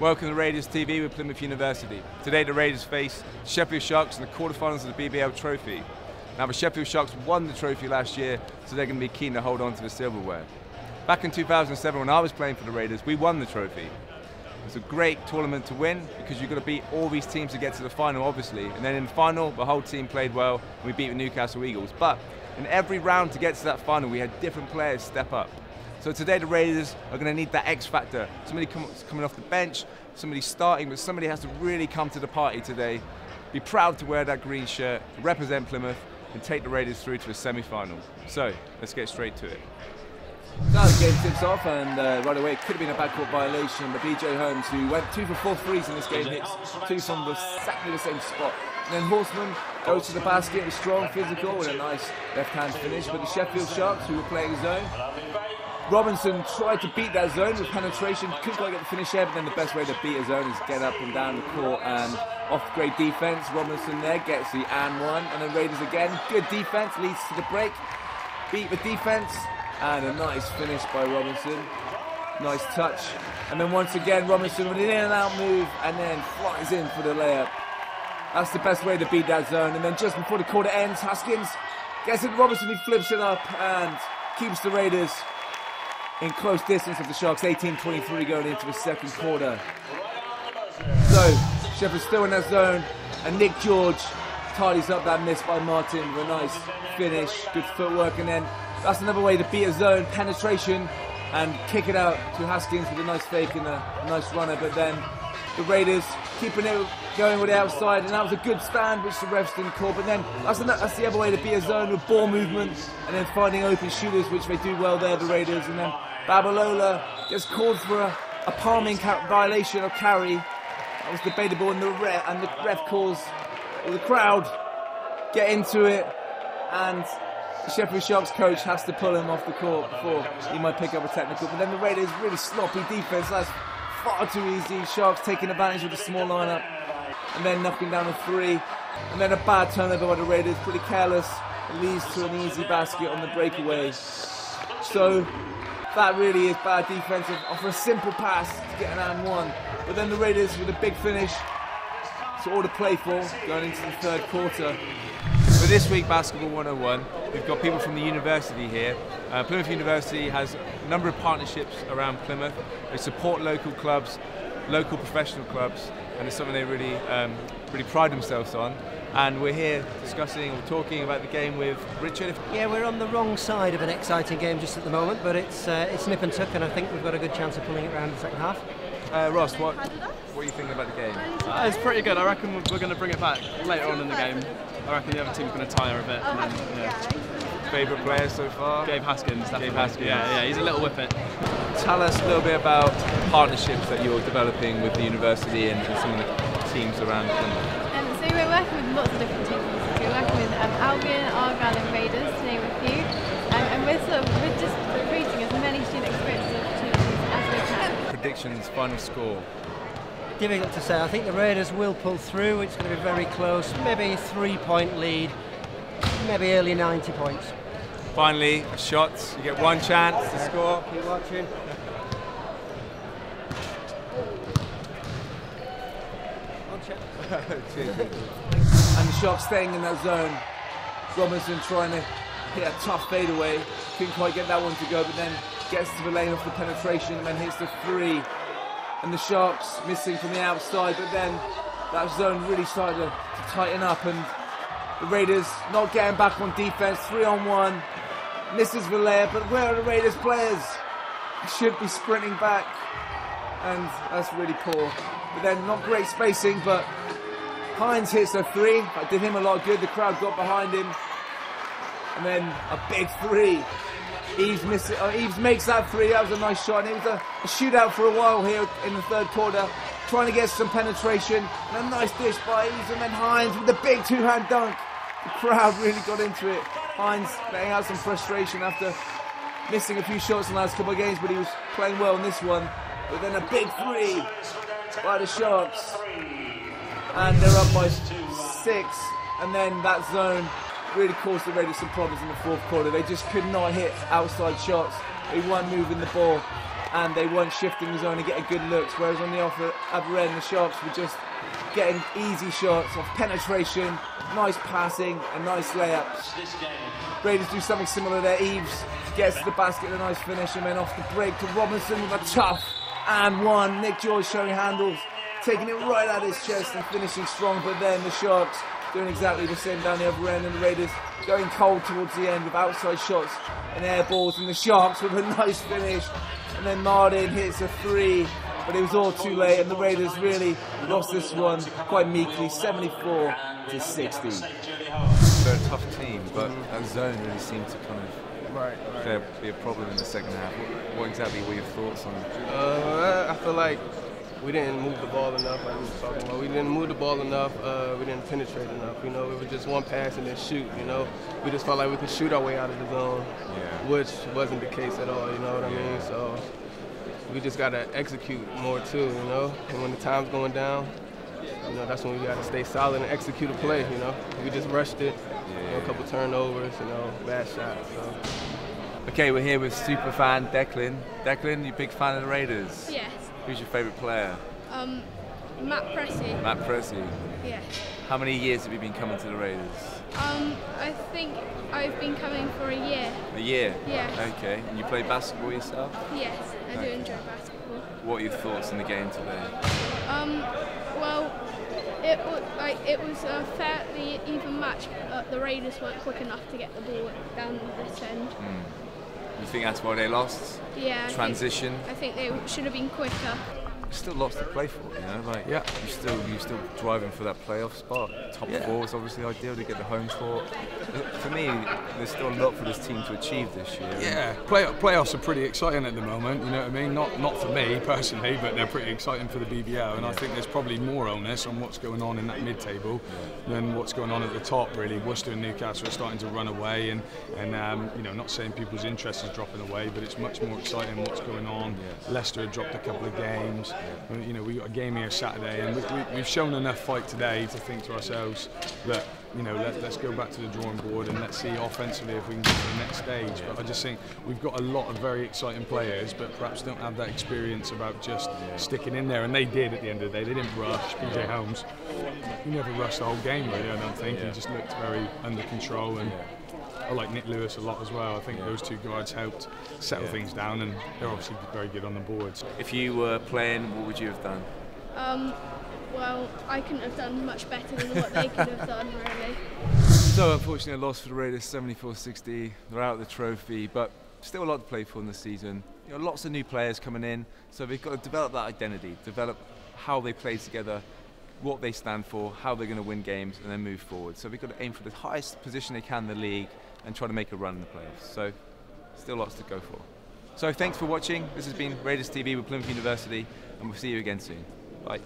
Welcome to Raiders TV with Plymouth University. Today the Raiders face Sheffield Sharks in the quarterfinals of the BBL Trophy. Now the Sheffield Sharks won the trophy last year, so they're going to be keen to hold on to the silverware. Back in 2007 when I was playing for the Raiders, we won the trophy. It was a great tournament to win because you've got to beat all these teams to get to the final, obviously. And then in the final, the whole team played well and we beat the Newcastle Eagles. But in every round to get to that final, we had different players step up. So today the Raiders are going to need that X factor. Somebody coming off the bench, somebody starting, but somebody has to really come to the party today, be proud to wear that green shirt, represent Plymouth, and take the Raiders through to a semi-final. So let's get straight to it. Now the game tips off, and right away it could have been a backcourt violation, but BJ Holmes, who went 2 for 4 threes in this game, hits 2 from exactly the same spot. And then Horseman goes to the basket, was strong, physical, with a nice left-hand finish. But the Sheffield Sharks, who were playing zone, Robinson tried to beat that zone with penetration, couldn't quite get the finish there, but then the best way to beat a zone is get up and down the court, and off great defense, Robinson there gets the and one, and then Raiders again, good defense, leads to the break, beat the defense, and a nice finish by Robinson, nice touch, and then once again Robinson with an in and out move, and then flies in for the layup. That's the best way to beat that zone, and then just before the quarter ends, Haskins gets it to Robinson, he flips it up, and keeps the Raiders in close distance of the Sharks, 18-23 going into the second quarter. So, Sheffield's still in that zone, and Nick George tidies up that miss by Martin with a nice finish, good footwork, and then that's another way to beat a zone, penetration, and kick it out to Haskins with a nice fake and a nice runner, but then the Raiders keeping it going with the outside, and that was a good stand which the refs didn't call, but then that's the other way to beat a zone with ball movement, and then finding open shooters, which they do well there, the Raiders, and then Babalola gets called for a palming violation of carry. That was debatable, and the ref calls, the crowd get into it, and the Sheffield Sharks coach has to pull him off the court before he might pick up a technical. But then the Raiders really sloppy defense, that's far too easy. Sharks taking advantage of the small lineup, and then knocking down a 3, and then a bad turnover by the Raiders, pretty careless. It leads to an easy basket on the breakaway. So that really is bad defense for a simple pass to get an and one. But then the Raiders with a big finish, so all to play for going into the third quarter. For this week, Basketball 101, we've got people from the university here. Plymouth University has a number of partnerships around Plymouth. They support local clubs, local professional clubs, and it's something they really pride themselves on. And we're here talking about the game with Richard. Yeah, we're on the wrong side of an exciting game just at the moment, but it's nip and tuck, and I think we've got a good chance of pulling it around in the second half. Ross, what are you thinking about the game? It's pretty good. I reckon we're going to bring it back later on in the game. I reckon the other team's going to tire a bit. And then, yeah. Favourite player so far? Gabe Haskins. Definitely. Gabe Haskins. Yeah, he's a little whippet. Tell us a little bit about partnerships that you're developing with the university and some of the teams around Plymouth. So we're working with lots of different teams. We're working with Albion, Argyle and Raiders, to name a few. And we're just creating as many student experience opportunities as we can. Predictions, final score? Difficult to say. I think the Raiders will pull through. It's going to be very close. Maybe a 3-point lead. Maybe early 90 points. Finally, shots. You get one chance to score. Keep watching. And the Sharks staying in that zone. Robinson trying to hit a tough fadeaway. Couldn't quite get that one to go, but then gets to the lane off the penetration and then hits the 3. And the Sharks missing from the outside, but then that zone really started to tighten up, and the Raiders not getting back on defense. 3-on-1. Misses the layup, but where are the Raiders players? They should be sprinting back, and that's really poor. But then not great spacing, but Hines hits a 3. That did him a lot of good. The crowd got behind him. And then a big 3. Eves makes that 3. That was a nice shot. And it was a shootout for a while here in the third quarter. Trying to get some penetration. And a nice dish by Eves. And then Hines with the big 2-hand dunk. The crowd really got into it. Hines letting out some frustration after missing a few shots in the last couple of games, but he was playing well in this one. But then a big 3 by the Sharks, and they're up by 6, and then that zone really caused the Raiders some problems in the fourth quarter. They just could not hit outside shots. They weren't moving the ball, and they weren't shifting the zone and getting good looks, whereas on the other end, the Sharks were just getting easy shots off penetration, nice passing and nice layups. Raiders do something similar there. Eves gets to the basket, a nice finish, and then off the break to Robinson with a tough and one. Nick George showing handles, taking it right out his chest and finishing strong, but then the Sharks doing exactly the same down the other end, and the Raiders going cold towards the end with outside shots and air balls, and the Sharks with a nice finish, and then Martin hits a three, but it was all too late, and the Raiders really lost this one quite meekly, 74-60. They're a tough team, but that zone really seemed to kind of be a problem in the second half. What exactly were your thoughts on it? I feel like we didn't move the ball enough, like we were talking about. We didn't move the ball enough, we didn't penetrate enough, you know. It was just one pass and then shoot, you know. We just felt like we could shoot our way out of the zone, which wasn't the case at all, you know what I mean? So we just got to execute more too, you know. And when the time's going down, you know, that's when we got to stay solid and execute a play, you know. We just rushed it, you know, a couple turnovers, you know, bad shots. So. Okay, we're here with super fan Declan. Declan, you a big fan of the Raiders? Yes. Who's your favourite player? Matt Pressey. Matt Pressey. Yes. How many years have you been coming to the Raiders? I think I've been coming for a year. A year? Yes. Okay. And you play basketball yourself? Yes, I do enjoy basketball. What are your thoughts on the game today? Well, it was a fairly even match. The Raiders weren't quick enough to get the ball down this end. You think that's why they lost? Yeah. Transition? I think they should have been quicker. Still lots to play for, you know. Like, you're still driving for that playoff spot. Top four is obviously ideal to get the home court. For me, there's still a lot for this team to achieve this year. Yeah, playoffs are pretty exciting at the moment. You know what I mean? Not for me personally, but they're pretty exciting for the BBL. And I think there's probably more onus on what's going on in that mid-table than what's going on at the top. Really, Worcester and Newcastle are starting to run away, and you know, not saying people's interest is dropping away, but it's much more exciting what's going on. Leicester have dropped a couple of games. You know, we got a game here Saturday, and we've shown enough fight today to think to ourselves that, you know, let's go back to the drawing board and let's see offensively if we can get to the next stage. But I just think we've got a lot of very exciting players, but perhaps don't have that experience about just sticking in there. And they did at the end of the day. They didn't rush. PJ Holmes, he never rushed the whole game really, I don't think. He just looked very under control. And I like Nick Lewis a lot as well. I think those two guards helped settle things down, and they're obviously very good on the boards. If you were playing, what would you have done? Well, I couldn't have done much better than what they could have done, really. So unfortunately a loss for the Raiders, 74-60. They're out of the trophy, but still a lot to play for in the season. You know, lots of new players coming in, so they've got to develop that identity, develop how they play together, what they stand for, how they're going to win games, and then move forward. So they've got to aim for the highest position they can in the league and try to make a run in the playoffs. So still lots to go for. So thanks for watching. This has been Raiders TV with Plymouth University, and we'll see you again soon. Bye.